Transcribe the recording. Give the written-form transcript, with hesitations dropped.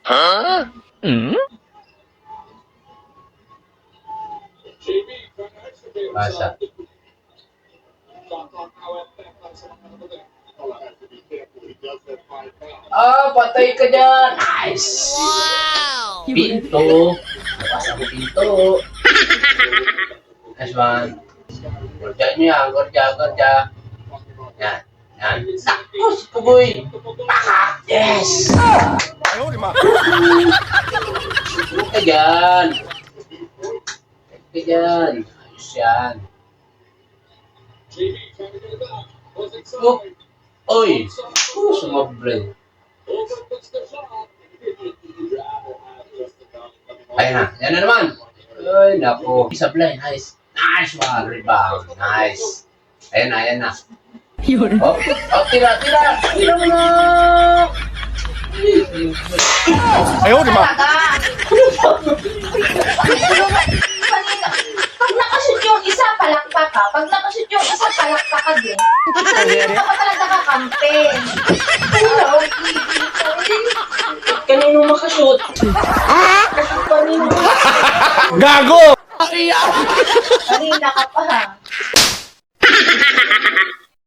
Basa. Patay ka dyan. Nice. Wow! Pinto. Bukas ako pinto. Nice one. Gordya nyo yan. Gordya. Yan. Sakto si Pugoy. Pakak. Yes. Huwag ka dyan. Ayos yan. Oy. Sumabre. Ayan na. Yan na naman. Ay, naku. Sablay. Nice. Nice one. Rebound. Nice. Ayan na. Tira mo na. Ayaw, di ba? Pag nakashoot yung isa, palakpak ka. Pag nakashoot yung isa, palakpak ka din. Hindi ka pa talaga kakampi. Kanino makashoot? Kanino? Gago! Kanina ka pa ha.